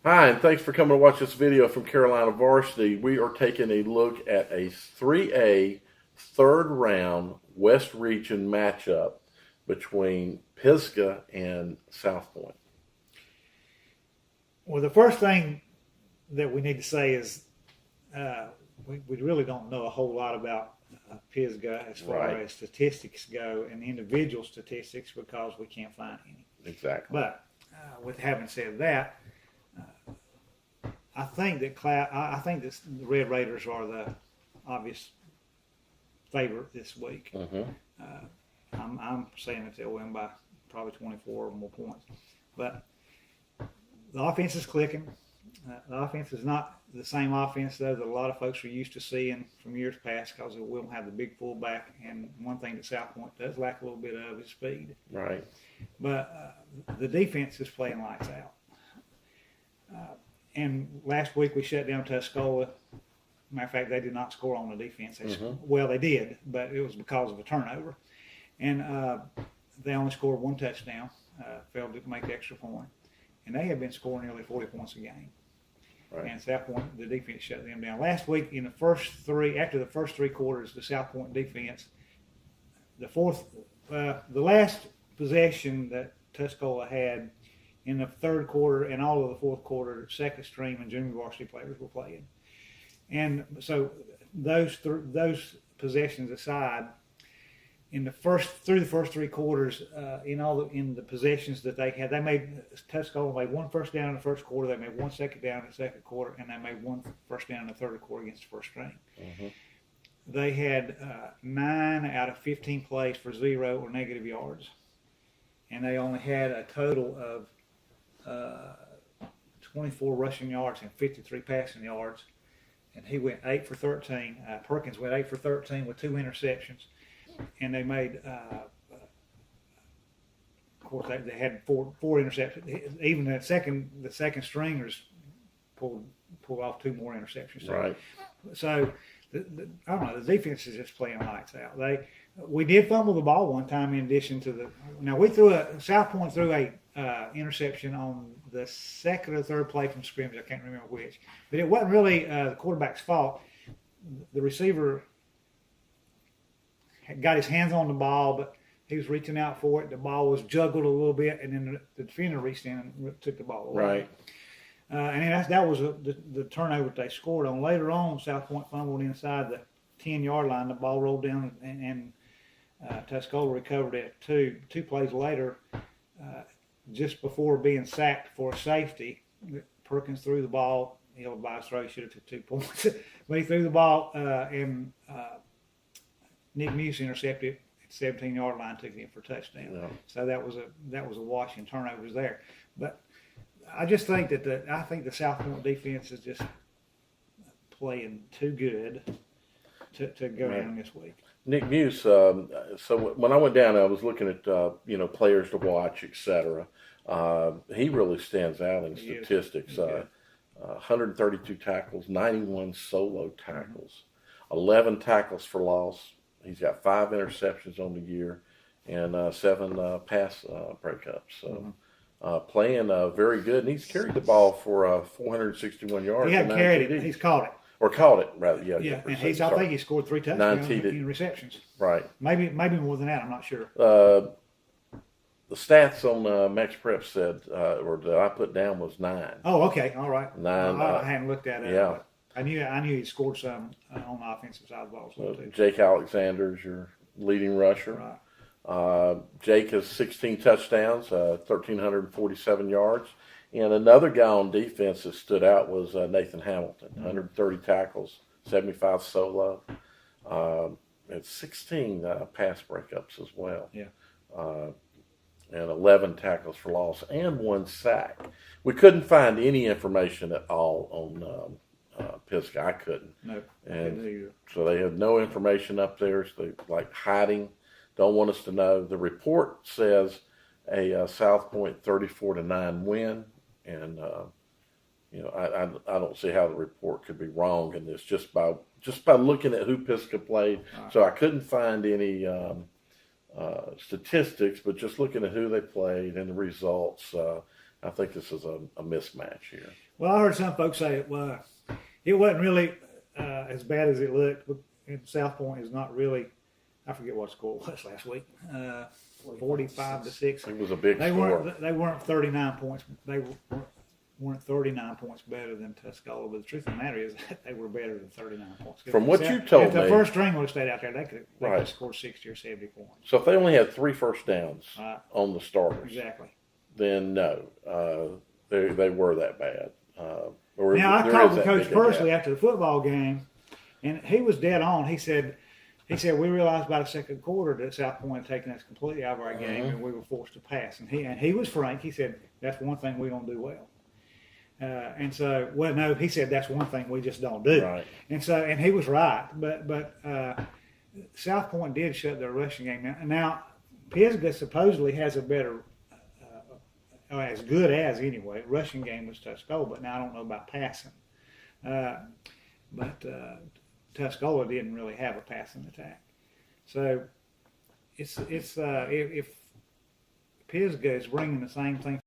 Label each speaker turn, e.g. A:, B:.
A: Hi, and thanks for coming to watch this video from Carolina Varsity. We are taking a look at a 3A third round West Region matchup between Pisgah and South Point.
B: Well, the first thing that we need to say is we really don't know a whole lot about Pisgah as far as statistics go and individual statistics because we can't find any.
A: Exactly.
B: But with having said that, I think that the Red Raiders are the obvious favorite this week. I'm saying that they'll win by probably 24 or more points. But the offense is clicking. The offense is not the same offense, though, that a lot of folks are used to seeing from years past because we don't have the big fullback. And one thing that South Point does lack a little bit of is speed.
A: Right.
B: But the defense is playing lights out. And last week we shut down Tuscola. Matter of fact, they did not score on the defense. Well, they did, but it was because of a turnover. And they only scored one touchdown, failed to make the extra point. And they have been scoring nearly 40 points a game.
A: Right.
B: And South Point, the defense shut them down. Last week, after the first three quarters, the South Point defense, the last possession that Tuscola had in the third quarter and all of the fourth quarter, second string and junior varsity players were playing. And so those possessions aside, through the first three quarters, in the possessions that they had, Tuscola made one first down in the first quarter, they made one second down in the second quarter, and they made one first down in the third quarter against the first string. They had 9 out of 15 plays for 0 or negative yards, and they only had a total of 24 rushing yards and 53 passing yards, and he went 8 for 13. Perkins went 8 for 13 with 2 interceptions, and they made, of course, they had four interceptions. Even the second stringers pulled off 2 more interceptions.
A: Right.
B: So I don't know. The defense is just playing lights out. We did fumble the ball one time in addition to South Point threw a interception on the second or third play from scrimmage. I can't remember which, but it wasn't really the quarterback's fault. The receiver got his hands on the ball, but he was reaching out for it. The ball was juggled a little bit, and then the defender reached in and took the ball away.
A: Right.
B: And then that was the turnover that they scored on. Later on, South Point fumbled inside the 10-yard line. The ball rolled down, and Tuscola recovered it. Two plays later, just before being sacked for a safety, Perkins threw the ball. He held by his throw. He should have took 2 points. But he threw the ball, and Nick Muse intercepted it at the 17-yard line, took it in for a touchdown.
A: Yeah.
B: So that was a wash in turnovers there. But I just think that the South Point defense is just playing too good to go down this week.
A: Nick Muse, so when I went down, I was looking at players to watch, etc. He really stands out in statistics. 132 tackles, 91 solo tackles, 11 tackles for loss. He's got 5 interceptions on the year, and 7 pass breakups. So playing very good, and he's carried the ball for 461 yards.
B: He hadn't carried it; he's caught it.
A: Or caught it, rather. Yeah.
B: Yeah, and I think he scored 3 touchdowns in receptions.
A: Right.
B: Maybe more than that. I'm not sure.
A: The stats on Max Prep said, or that I put down, was 9.
B: Oh, okay, all right.
A: 9.
B: I hadn't looked at it.
A: Yeah.
B: I knew he scored some on the offensive side of the ball. Too.
A: Jake Alexander's your leading rusher.
B: Right.
A: Jake has 16 touchdowns, 1,347 yards. And another guy on defense that stood out was Nathan Hamilton, 130 tackles, 75 solo, and 16 pass breakups as well.
B: Yeah.
A: And 11 tackles for loss and 1 sack. We couldn't find any information at all on Pisgah. I couldn't.
B: No,
A: and so they have no information up there. So they like hiding, don't want us to know. The report says a South Point 34-9 win. And I don't see how the report could be wrong in this just by looking at who Pisgah played. Right. So I couldn't find any statistics, but just looking at who they played and the results, I think this is a mismatch here.
B: Well, I heard some folks say it wasn't really as bad as it looked. And South Point is not really. I forget what score was last week. 45-6.
A: It was a big score.
B: They weren't 39 points. They weren't 39 points better than Tuscola. But the truth of the matter is that they were better than 39 points.
A: From what you told me,
B: if the first string would have stayed out there, they could have scored 60 or 70 points.
A: So if they only had 3 first downs on the starters,
B: exactly,
A: then no, they were that bad.
B: Now I called the coach personally after the football game, and he was dead on. He said we realized by the second quarter that South Point had taken us completely out of our game, and we were forced to pass. And he was frank. He said that's one thing we don't do well. And so, well, no, he said that's one thing we just don't do.
A: Right.
B: And he was right. But South Point did shut their rushing game. Now Pisgah supposedly has a better, as good as anyway, rushing game was Tuscola. But now I don't know about passing. But Tuscola didn't really have a passing attack. So if Pisgah is bringing the same thing